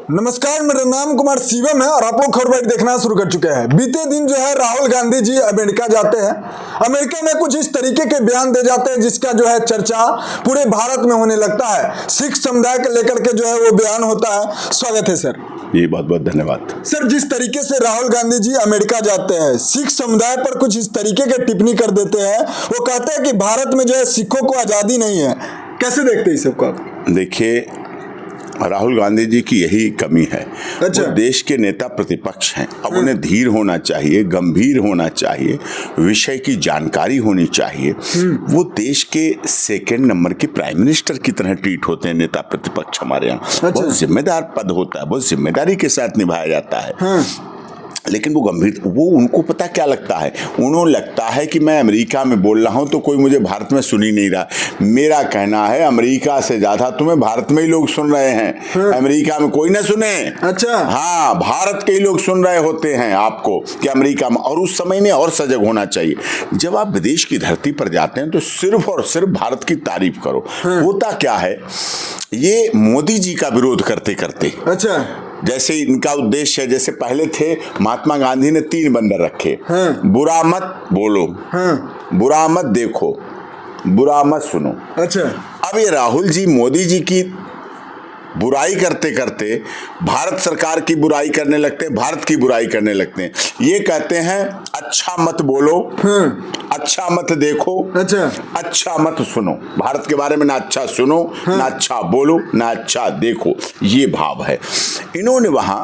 नमस्कार, मेरा नाम कुमार शिवम है और आप लोग खबर बाइट देखना शुरू कर चुके हैं। बीते दिन जो है राहुल गांधी जी अमेरिका जाते हैं। अमेरिका में कुछ इस तरीके के बयान दे जाते हैं जिसका जो है चर्चा पूरे भारत में होने लगता है। सिख समुदाय को लेकर के जो है वो बयान होता है। स्वागत है सर। ये बहुत बहुत धन्यवाद सर। जिस तरीके से राहुल गांधी जी अमेरिका जाते हैं, सिख समुदाय पर कुछ इस तरीके के टिप्पणी कर देते हैं। वो कहते हैं कि भारत में जो है सिखों को आजादी नहीं है। कैसे देखते हैं इस सबको आप? देखिए, राहुल गांधी जी की यही कमी है। अच्छा। वो देश के नेता प्रतिपक्ष हैं। अब उन्हें धीर होना चाहिए, गंभीर होना चाहिए, विषय की जानकारी होनी चाहिए। वो देश के सेकंड नंबर के प्राइम मिनिस्टर की तरह ट्रीट होते हैं नेता प्रतिपक्ष हमारे यहाँ। अच्छा। बहुत जिम्मेदार पद होता है, बहुत जिम्मेदारी के साथ निभाया जाता है। लेकिन वो गंभीर, वो उनको पता क्या लगता है, उन्होंने लगता है कि मैं अमेरिका में बोल रहा हूं तो कोई मुझे भारत में सुन ही नहीं रहा। मेरा कहना है अमेरिका से ज्यादा तुम्हें भारत में ही लोग सुन रहे हैं। अमेरिका में कोई ना सुने। अच्छा। हाँ, भारत के ही लोग सुन रहे होते हैं आपको कि अमेरिका में। और उस समय में और सजग होना चाहिए। जब आप विदेश की धरती पर जाते हैं तो सिर्फ और सिर्फ भारत की तारीफ करो। होता क्या है, ये मोदी जी का विरोध करते करते, अच्छा, जैसे इनका उद्देश्य है, जैसे पहले थे महात्मा गांधी ने 3 बंदर रखे। बुरा मत बोलो, बुरा मत देखो, बुरा मत सुनो। अच्छा। अब ये राहुल जी मोदी जी की बुराई करते करते भारत सरकार की बुराई करने लगते हैं, भारत की बुराई करने लगते हैं। ये कहते हैं अच्छा मत बोलो, अच्छा मत देखो, अच्छा मत सुनो। भारत के बारे में ना अच्छा सुनो, ना अच्छा बोलो, ना अच्छा देखो। ये भाव है इन्होंने वहां।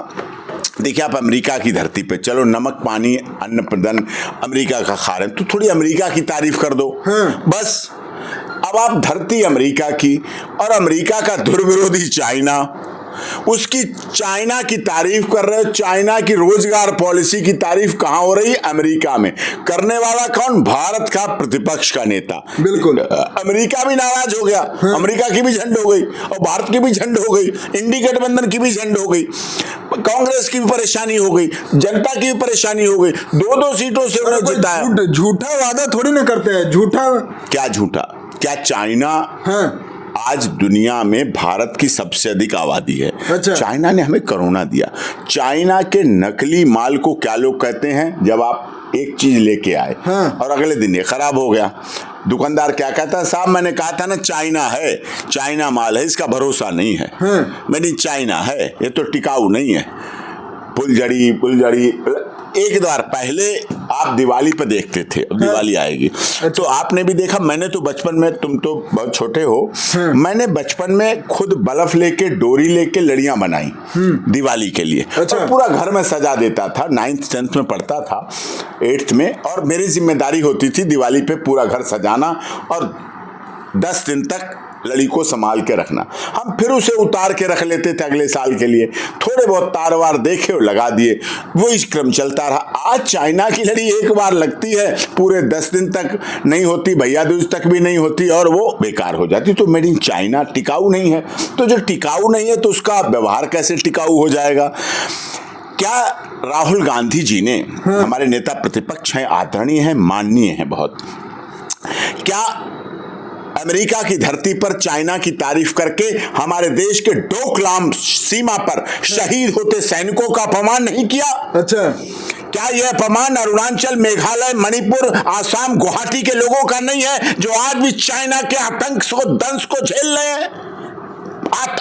देखिए, आप अमेरिका की धरती पे चलो, नमक पानी अन्न प्रदान अमेरिका का खा रहे हैं तो थोड़ी अमेरिका की तारीफ कर दो बस। अब आप धरती अमेरिका की और अमेरिका का दुर्विरोधी चाइना, उसकी चाइना की तारीफ कर रहे हो। चाइना की रोजगार पॉलिसी की तारीफ कहां हो रही है? अमेरिका में। करने वाला कौन? भारत का प्रतिपक्ष का नेता। बिल्कुल। अमेरिका भी नाराज हो गया। अमेरिका की भी झंड हो गई और भारत की भी झंड हो गई, इंडी गठबंधन की भी झंड हो गई, कांग्रेस की भी परेशानी हो गई, जनता की भी परेशानी हो गई। 2-2 सीटों से उन्हें जिताया। झूठा वादा थोड़ी ना करते हैं। झूठा क्या झूठा? क्या चाइना आज दुनिया में भारत की सबसे अधिक आबादी है। अच्छा। चाइना ने हमें कोरोना दिया। चाइना के नकली माल को क्या लोग कहते हैं? जब आप एक चीज लेके आए और अगले दिन ये खराब हो गया, दुकानदार क्या कहता है? साहब मैंने कहा था ना चाइना है, चाइना माल है, इसका भरोसा नहीं है। मेरी चाइना है, ये तो टिकाऊ नहीं है। पुलझड़ी। एक बार पहले आप दिवाली पे देखते थे, अब दिवाली आएगी तो आपने भी देखा। मैंने तो बचपन में, तुम तो बहुत छोटे हो, मैंने बचपन में खुद बल्ब लेके, डोरी लेके लड़ियां बनाई दिवाली के लिए। अच्छा। और पूरा घर में सजा देता था। 9th 10th में पढ़ता था, 8th में, और मेरी जिम्मेदारी होती थी दिवाली पे पूरा घर सजाना और 10 दिन तक लड़ी को संभाल के रखना। हम फिर उसे उतार के रख लेते थे अगले साल के लिए। थोड़े बहुत तार वार देखे और लगा दिए, वो इस क्रम चलता रहा। आज चाइना की लड़ी एक बार लगती है, पूरे 10 दिन तक नहीं होती, भैया दूज तक भी नहीं होती और वो बेकार हो जाती। तो मेड इन चाइना टिकाऊ नहीं है। तो जो टिकाऊ नहीं है तो उसका व्यवहार कैसे टिकाऊ हो जाएगा? क्या राहुल गांधी जी ने, हमारे नेता प्रतिपक्ष हैं, आदरणीय हैं, माननीय हैं बहुत, क्या अमेरिका की धरती पर चाइना की तारीफ करके हमारे देश के डोकलाम सीमा पर शहीद होते सैनिकों का अपमान नहीं किया? अच्छा। क्या यह अपमान अरुणाचल, मेघालय, मणिपुर, आसाम, गुवाहाटी के लोगों का नहीं है जो आज भी चाइना के आतंक को, दंश को झेल रहे हैं?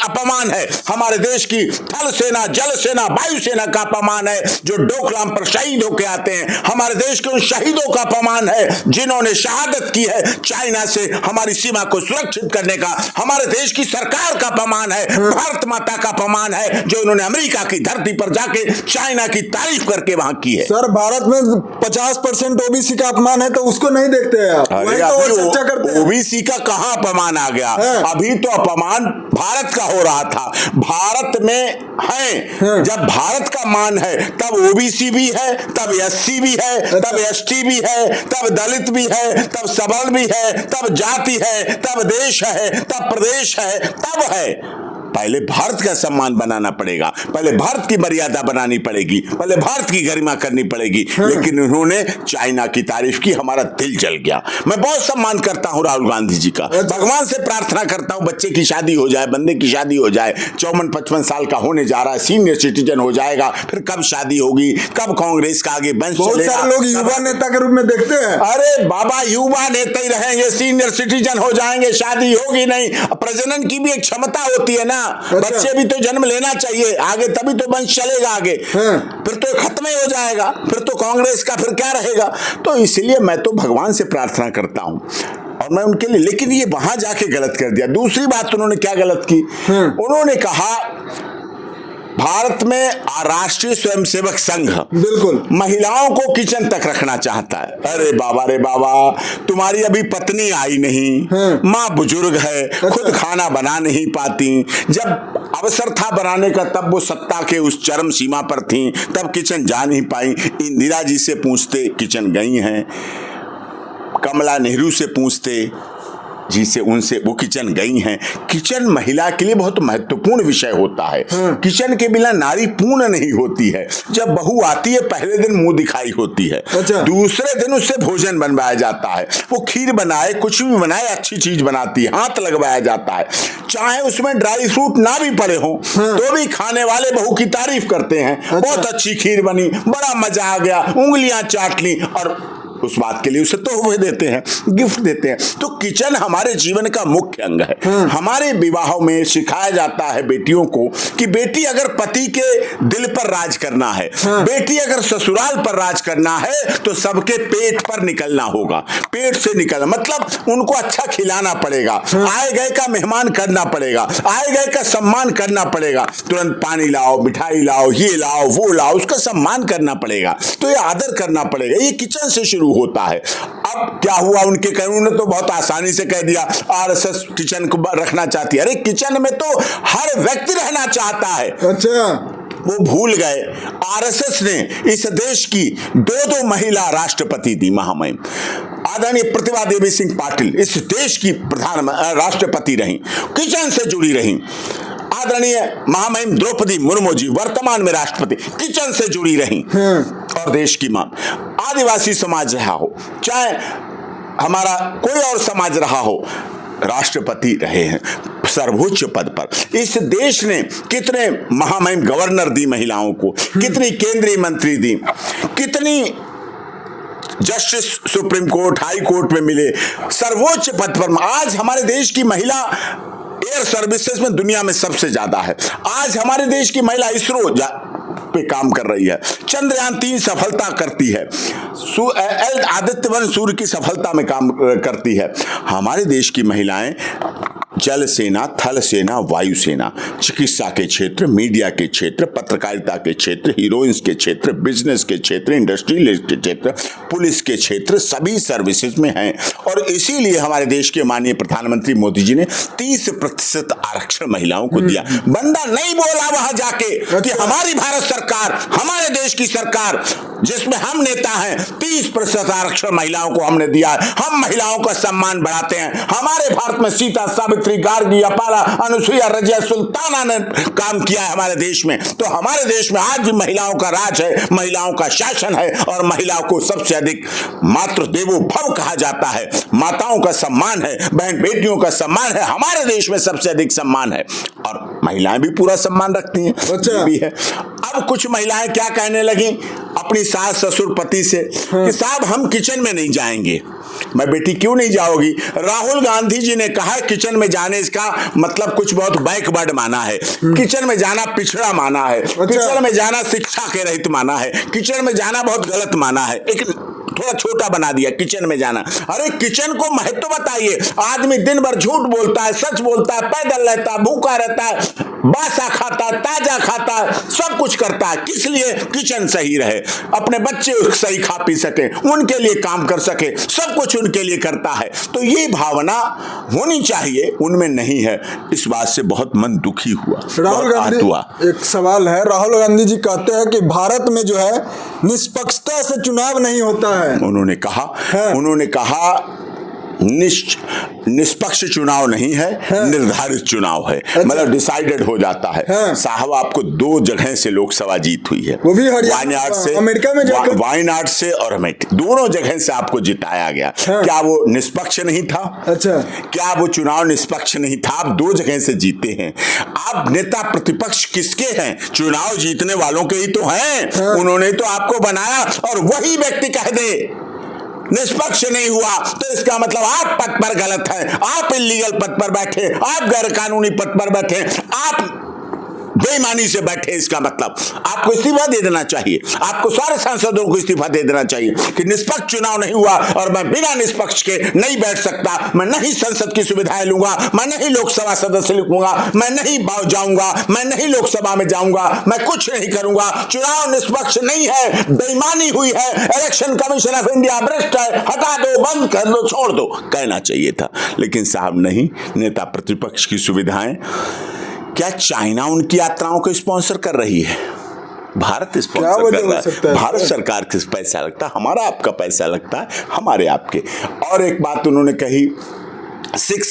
अपमान है हमारे देश की थल सेना, जल सेना, वायु सेना का अपमान है जो डोकलाम पर शहीद होकर आते हैं। हमारे देश के उन शहीदों का अपमान है जिन्होंने शहादत की है चाइना से हमारी सीमा को सुरक्षित करने का। हमारे देश की सरकार का अपमान है, भारत माता का अपमान है जो उन्होंने अमेरिका की धरती पर जाके चाइना की तारीफ करके वहां की है। सर, भारत में 50% ओबीसी का अपमान है तो उसको नहीं देखते हैं आप। ओबीसी का कहां अपमान आ गया? अभी तो अपमान भारत का हो रहा था। भारत में है, जब भारत का मान है तब ओबीसी भी है, तब एससी भी है, तब एसटी भी है, तब दलित भी है, तब सबल भी है, तब जाति है, तब देश है, तब प्रदेश है, तब है। पहले भारत का सम्मान बनाना पड़ेगा, पहले भारत की मर्यादा बनानी पड़ेगी, पहले भारत की गरिमा करनी पड़ेगी। लेकिन उन्होंने चाइना की तारीफ की, हमारा दिल जल गया। मैं बहुत सम्मान करता हूं राहुल गांधी जी का, भगवान से प्रार्थना करता हूं बच्चे की शादी हो जाए, बंदे की शादी हो जाए, 54-55 साल का होने जा रहा है, सीनियर सिटीजन हो जाएगा, फिर कब शादी होगी, कब कांग्रेस का आगे वंश बहुत चलेगा। सारे लोग युवा नेता के रूप में देखते हैं। अरे बाबा, युवा नेता ही रहेंगे, सीनियर सिटीजन हो जाएंगे, शादी होगी नहीं। प्रजनन की भी एक क्षमता होती है ना, बच्चे भी तो जन्म लेना चाहिए आगे, तभी तो वंश चलेगा आगे। फिर तो खत्म ही हो जाएगा, फिर तो कांग्रेस का फिर क्या रहेगा। तो इसलिए मैं तो भगवान से प्रार्थना करता हूं और मैं उनके लिए, लेकिन ये वहां जाके गलत कर दिया। दूसरी बात उन्होंने क्या गलत की, उन्होंने कहा भारत में राष्ट्रीय स्वयंसेवक संघ बिल्कुल महिलाओं को किचन तक रखना चाहता है। अरे बाबा रे बाबा, तुम्हारी अभी पत्नी आई नहीं, माँ बुजुर्ग है, खुद खाना बना नहीं पाती। जब अवसर था बनाने का तब वो सत्ता के उस चरम सीमा पर थी, तब किचन जा नहीं पाई। इंदिरा जी से पूछते, किचन गई हैं। कमला नेहरू से पूछते, जिसे उनसे वो किचन गई हैं। किचन महिला के लिए बहुत महत्वपूर्ण विषय होता है। किचन के बिना नारी पूर्ण नहीं होती है। जब बहू आती है पहले दिन मुंह दिखाई होती है, दूसरे दिन उससे भोजन बनवाया जाता है। वो खीर बनाए, कुछ भी बनाए, अच्छी चीज बनाती है, हाथ लगवाया जाता है। चाहे उसमें ड्राई फ्रूट ना भी पड़े हो तो भी खाने वाले बहू की तारीफ करते हैं। बहुत अच्छी खीर बनी, बड़ा मजा आ गया, उंगलियां चाट ली, और उस बात के लिए उसे तोहफे देते हैं, गिफ्ट देते हैं। तो किचन हमारे जीवन का मुख्य अंग है। हमारे विवाहों में सिखाया जाता है बेटियों को कि बेटी अगर पति के दिल पर राज करना है, बेटी अगर ससुराल पर राज करना है, तो सबके पेट पर निकलना होगा। पेट से निकलना मतलब उनको अच्छा खिलाना पड़ेगा, आए गए का मेहमान करना पड़ेगा, आए गए का सम्मान करना पड़ेगा। तुरंत पानी लाओ, मिठाई लाओ, ये लाओ, वो लाओ, उसका सम्मान करना पड़ेगा। तो ये आदर करना पड़ेगा। ये किचन से शुरू होता है। अब क्या हुआ, उनके कानून ने तो बहुत आसानी से कह दिया आरएसएस किचन को रखना चाहती है। अरे किचन में तो हर व्यक्ति रहना चाहता है। अच्छा, वो भूल गए आरएसएस ने इस देश की दो महिला राष्ट्रपति दी। महामहिम आदरणीय प्रतिभा देवी सिंह पाटिल इस देश की प्रधान राष्ट्रपति रही, किचन से जुड़ी रही। आदरणीय महामहिम द्रौपदी मुर्मू जी वर्तमान में राष्ट्रपति, किचन से जुड़ी रही और देश की मां। आदिवासी समाज रहा हो, चाहे हमारा कोई और समाज रहा हो, राष्ट्रपति रहे हैं सर्वोच्च पद पर। इस देश ने कितने महामहिम गवर्नर दी महिलाओं को, कितनी केंद्रीय मंत्री दी, कितनी justice supreme court, high court में मिले, सर्वोच्च पद पर। आज हमारे देश की महिला एयर सर्विसेज में दुनिया में सबसे ज्यादा है। आज हमारे देश की महिला इसरो पे काम कर रही है, चंद्रयान 3 सफलता करती है, आदित्यवन सूर्य की सफलता में काम करती है। हमारे देश की महिलाएं जल सेना, थल सेना, वायु सेना, चिकित्सा के क्षेत्र, मीडिया के क्षेत्र, पत्रकारिता के क्षेत्र, हीरोइंस के क्षेत्र, बिजनेस के क्षेत्र, इंडस्ट्रियल के क्षेत्र, पुलिस के क्षेत्र, सभी सर्विसेज में हैं। और इसीलिए हमारे देश के माननीय प्रधानमंत्री मोदी जी ने 30% आरक्षण महिलाओं को दिया। बंदा नहीं बोला वहां जाके कि हमारी भारत सरकार, हमारे देश की सरकार जिसमें हम नेता हैं, 30% आरक्षण महिलाओं को हमने दिया है। हम महिलाओं का सम्मान बढ़ाते हैं। हमारे भारत में सीता, सावित्री, गार्गी, अपाला, अनुसुईया, रजिया, सुल्ताना ने काम किया है हमारे देश में। तो हमारे देश में आज भी महिलाओं का राज है, महिलाओं का शासन है और महिलाओं को सबसे अधिक मातृ देवो भव कहा जाता है। माताओं का सम्मान है, बहन बेटियों का सम्मान है, हमारे देश में सबसे अधिक सम्मान है और महिलाएं भी पूरा सम्मान रखती हैं। अच्छा भी है। अब कुछ महिलाएं क्या कहने लगी अपनी सास, ससुर, पति से कि साहब हम किचन में नहीं जाएंगे। मैं बेटी क्यों नहीं जाओगी? राहुल गांधी जी ने कहा किचन में जाने का मतलब कुछ बहुत बैकवर्ड माना है, किचन में जाना पिछड़ा माना है, किचन में जाना शिक्षा के रहित माना है, किचन में जाना बहुत गलत माना है, एक थोड़ा छोटा बना दिया किचन में जाना। अरे किचन को महत्व बताइए। आदमी दिन भर झूठ बोलता है, सच बोलता है, पैदल रहता है, भूखा रहता है, बासा खाता है, ताजा खाता है, सब कुछ करता है। किस लिए? किचन सही रहे, अपने बच्चे सही खा पी सके, उनके लिए काम कर सके, सब कुछ उनके लिए करता है। तो ये भावना होनी चाहिए, उनमें नहीं है। इस बात से बहुत मन दुखी हुआ। राहुल गांधी, एक सवाल है, राहुल गांधी जी कहते हैं कि भारत में जो है निष्पक्षता से चुनाव नहीं होता है। उन्होंने कहा निष्पक्ष चुनाव नहीं है, निर्धारित चुनाव है। मतलब डिसाइडेड हो जाता है। साहब आपको 2 जगह से लोकसभा जीत हुई है, वो भी वायनाड से, अमेरिका में वायनाड से और अमेठी, दोनों जगह से आपको जिताया गया। क्या वो निष्पक्ष नहीं था? अच्छा, क्या वो चुनाव निष्पक्ष नहीं था? आप 2 जगह से जीते हैं। आप नेता प्रतिपक्ष किसके हैं? चुनाव जीतने वालों के ही तो हैं। उन्होंने तो आपको बनाया, और वही व्यक्ति कह दे निष्पक्ष नहीं हुआ तो इसका मतलब आप पद पर गलत हैं, आप इल्लीगल पद पर बैठे, आप गैर कानूनी पद पर बैठे, आप बेईमानी से बैठे। इसका मतलब आपको इस्तीफा दे देना चाहिए। आपको सारे सांसदों को इस्तीफा दे देना चाहिए कि निष्पक्ष चुनाव नहीं हुआ और मैं बिना निष्पक्ष के नहीं बैठ सकता, मैं नहीं संसद की सुविधाएं लूंगा, मैं नहीं लोकसभा सदस्य लिखूंगा, मैं नहीं जाऊंगा, मैं नहीं लोकसभा में जाऊंगा, मैं कुछ नहीं करूंगा। चुनाव निष्पक्ष नहीं है, बेईमानी हुई है, इलेक्शन कमीशन ऑफ इंडिया भ्रष्ट है, हटा दो, बंद कर दो, छोड़ दो, कहना चाहिए था। लेकिन साहब नहीं, नेता प्रतिपक्ष की सुविधाएं। क्या चाइना उनकी यात्राओं को स्पॉन्सर कर रही है? भारत स्पॉन्सर कर रहा है। भारत सरकार का पैसा लगता है, हमारा आपका पैसा लगता है, हमारे आपके। और एक बात उन्होंने कही, सिख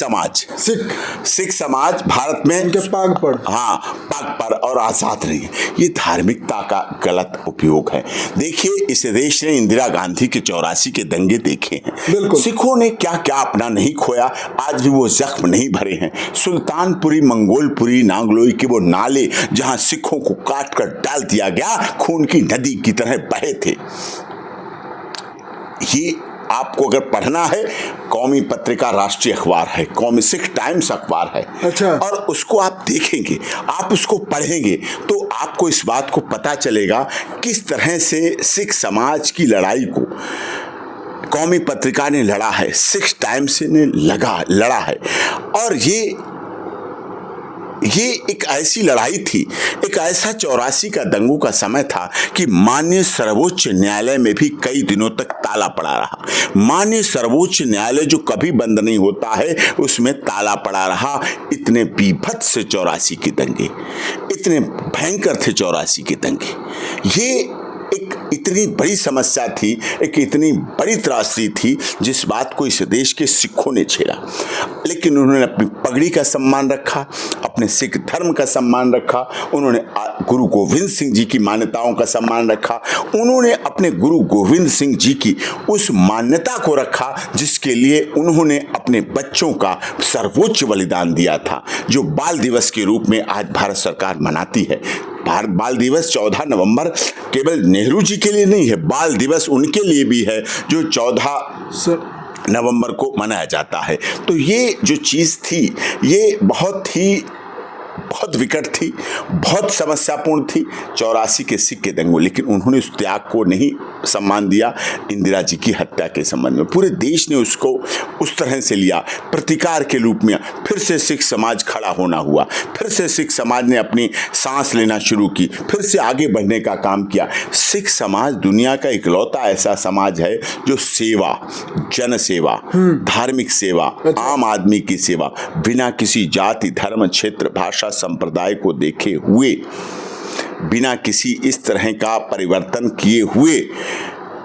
समाज भारत में उनके पाग पर, पाग पर और आजाद नहीं है। ये धार्मिकता का गलत उपयोग है। देखिए, इस देश ने इंदिरा गांधी के 84 के दंगे देखे हैं। सिखों ने क्या क्या अपना नहीं खोया, आज भी वो जख्म नहीं भरे हैं। सुल्तानपुरी, मंगोलपुरी, नांगलोई के वो नाले जहां सिखों को काट कर डाल दिया गया, खून की नदी की तरह बहे थे। ये आपको अगर पढ़ना है, कौमी पत्रिका राष्ट्रीय अखबार है, कौमी सिख टाइम्स अखबार है। अच्छा। और उसको आप देखेंगे, आप उसको पढ़ेंगे तो आपको इस बात को पता चलेगा किस तरह से सिख समाज की लड़ाई को कौमी पत्रिका ने लड़ा है, सिख टाइम्स ने लड़ा है। और ये एक ऐसी लड़ाई थी, एक ऐसा 84 का दंगों का समय था कि माननीय सर्वोच्च न्यायालय में भी कई दिनों तक ताला पड़ा रहा। माननीय सर्वोच्च न्यायालय जो कभी बंद नहीं होता है, उसमें ताला पड़ा रहा। इतने बीभत्स 84 के दंगे, इतने भयंकर थे 84 के दंगे। ये एक इतनी बड़ी समस्या थी, एक इतनी बड़ी त्रासदी थी, जिस बात को इस देश के सिखों ने छेड़ा। लेकिन उन्होंने अपनी पगड़ी का सम्मान रखा, अपने सिख धर्म का सम्मान रखा, उन्होंने गुरु गोविंद सिंह जी की मान्यताओं का सम्मान रखा, उन्होंने अपने गुरु गोविंद सिंह जी की उस मान्यता को रखा जिसके लिए उन्होंने अपने बच्चों का सर्वोच्च बलिदान दिया था, जो बाल दिवस के रूप में आज भारत सरकार मनाती है। भारत बाल दिवस 14 नवंबर केवल नेहरू जी के लिए नहीं है, बाल दिवस उनके लिए भी है जो 14 नवंबर को मनाया जाता है। तो ये जो चीज़ थी, ये बहुत विकट थी, बहुत समस्यापूर्ण थी 84 के सिख के दंगों। लेकिन उन्होंने उस त्याग को नहीं सम्मान दिया। इंदिरा जी की हत्या के संबंध में पूरे देश ने उसको उस तरह से लिया, प्रतिकार के रूप में। फिर से सिख समाज खड़ा होना हुआ, फिर से सिख समाज ने अपनी सांस लेना शुरू की, फिर से आगे बढ़ने का काम किया। सिख समाज दुनिया का इकलौता ऐसा समाज है जो सेवा, जन सेवा, धार्मिक सेवा, आम आदमी की सेवा, बिना किसी जाति, धर्म, क्षेत्र, भाषा, संप्रदाय को देखे हुए, बिना किसी इस तरह का परिवर्तन किए हुए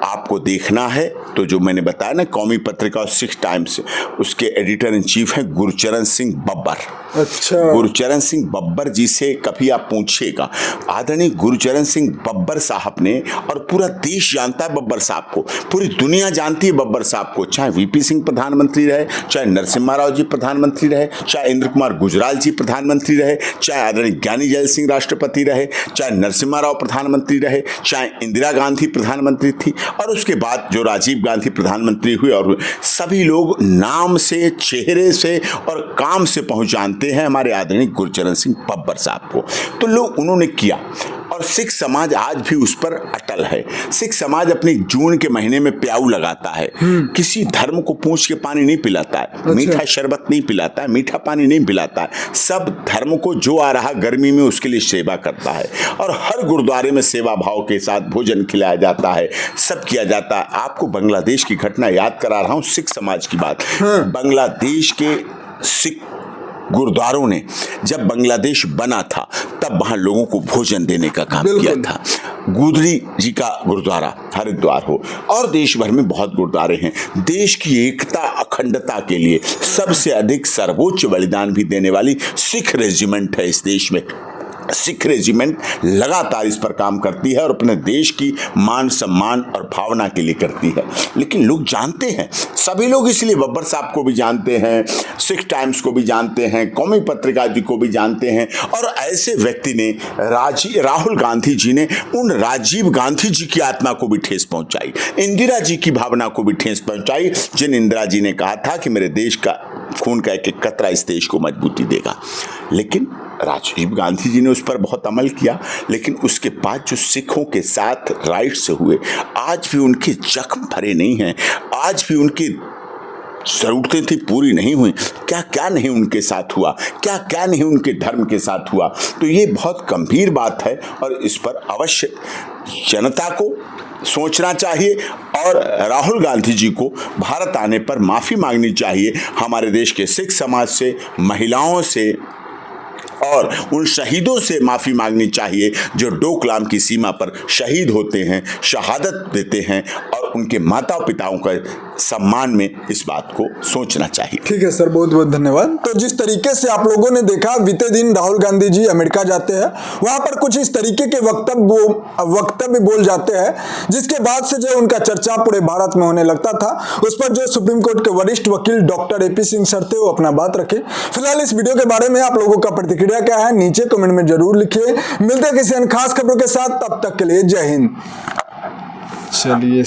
आपको देखना है तो जो मैंने बताया ना, कौमी पत्रिका और सिख टाइम्स, उसके एडिटर इन चीफ हैं गुरचरण सिंह बब्बर। अच्छा। गुरचरण सिंह बब्बर जी से कभी आप पूछिएगा, आदरणीय गुरचरण सिंह बब्बर साहब ने, और पूरा देश जानता है बब्बर साहब को, पूरी दुनिया जानती है बब्बर साहब को, चाहे वीपी सिंह प्रधानमंत्री रहे, चाहे नरसिम्हा राव जी प्रधानमंत्री रहे, चाहे इंद्र कुमार गुजराल जी प्रधानमंत्री रहे, चाहे आदरणीय ज्ञानी जैल सिंह राष्ट्रपति रहे, चाहे नरसिम्हा राव प्रधानमंत्री रहे, चाहे इंदिरा गांधी प्रधानमंत्री थी, और उसके बाद जो राजीव गांधी प्रधानमंत्री हुए, और सभी लोग नाम से, चेहरे से और काम से पहचानते हैं हमारे आदरणीय गुरचरण सिंह बब्बर साहब को। तो लोग उन्होंने किया, और सिख समाज आज भी उस पर अटल है। सिख समाज अपनी जून के महीने में प्याऊ लगाता है, किसी धर्म को पूछ के पानी नहीं पिलाता है। अच्छा। मीठा शरबत नहीं पिलाता है, मीठा पानी नहीं पिलाता है। सब धर्म को जो आ रहा गर्मी में उसके लिए सेवा करता है, और हर गुरुद्वारे में सेवा भाव के साथ भोजन खिलाया जाता है, सब किया जाता है। आपको बांग्लादेश की घटना याद करा रहा हूँ, सिख समाज की बात। बांग्लादेश के सिख गुरुद्वारों ने, जब बांग्लादेश बना था तब वहां लोगों को भोजन देने का काम किया था। गुदरी जी का गुरुद्वारा हरिद्वार हो, और देश भर में बहुत गुरुद्वारे हैं। देश की एकता अखंडता के लिए सबसे अधिक सर्वोच्च बलिदान भी देने वाली सिख रेजिमेंट है इस देश में। सिख रेजिमेंट लगातार इस पर काम करती है और अपने देश की मान सम्मान और भावना के लिए करती है। लेकिन लोग जानते हैं, सभी लोग, इसलिए बब्बर साहब को भी जानते हैं, सिख टाइम्स को भी जानते हैं, कौमी पत्रिका जी को भी जानते हैं, और ऐसे व्यक्ति ने राहुल गांधी जी ने उन राजीव गांधी जी की आत्मा को भी ठेस पहुंचाई, इंदिरा जी की भावना को भी ठेस पहुंचाई, जिन इंदिरा जी ने कहा था कि मेरे देश का खून का एक एक कतरा इस देश को मजबूती देगा। लेकिन राजीव गांधी जी ने उस पर बहुत अमल किया, लेकिन उसके बाद जो सिखों के साथ राइट्स हुए, आज भी उनके जख्म भरे नहीं हैं, आज भी उनकी जरूरतें थी पूरी नहीं हुई। क्या क्या नहीं उनके साथ हुआ, क्या क्या नहीं उनके धर्म के साथ हुआ। तो ये बहुत गंभीर बात है और इस पर अवश्य जनता को सोचना चाहिए और राहुल गांधी जी को भारत आने पर माफ़ी मांगनी चाहिए हमारे देश के सिख समाज से, महिलाओं से और उन शहीदों से माफ़ी मांगनी चाहिए जो डोकलाम की सीमा पर शहीद होते हैं, शहादत देते हैं, और उनके माता पिताओं का सम्मान में इस बात को सोचना चाहिए। ठीक है सर, बहुत बहुत धन्यवाद। तो जिस तरीके से आप लोगों ने देखा, बीते दिन राहुल गांधी जी अमेरिका जाते हैं, वहां पर कुछ इस तरीके के वक्तव्य बोल जाते हैं, जिसके बाद से जो उनका चर्चा पूरे भारत में होने लगता था। उस पर जो सुप्रीम कोर्ट के वरिष्ठ वकील डॉक्टर AP सिंह सर थे, वो अपना बात रखे। फिलहाल इस वीडियो के बारे में आप लोगों का प्रतिक्रिया क्या है, नीचे कमेंट में जरूर लिखिए। मिलते हैं किसी अन्य खास खबरों के साथ, तब तक के लिए जय हिंद। चलिए।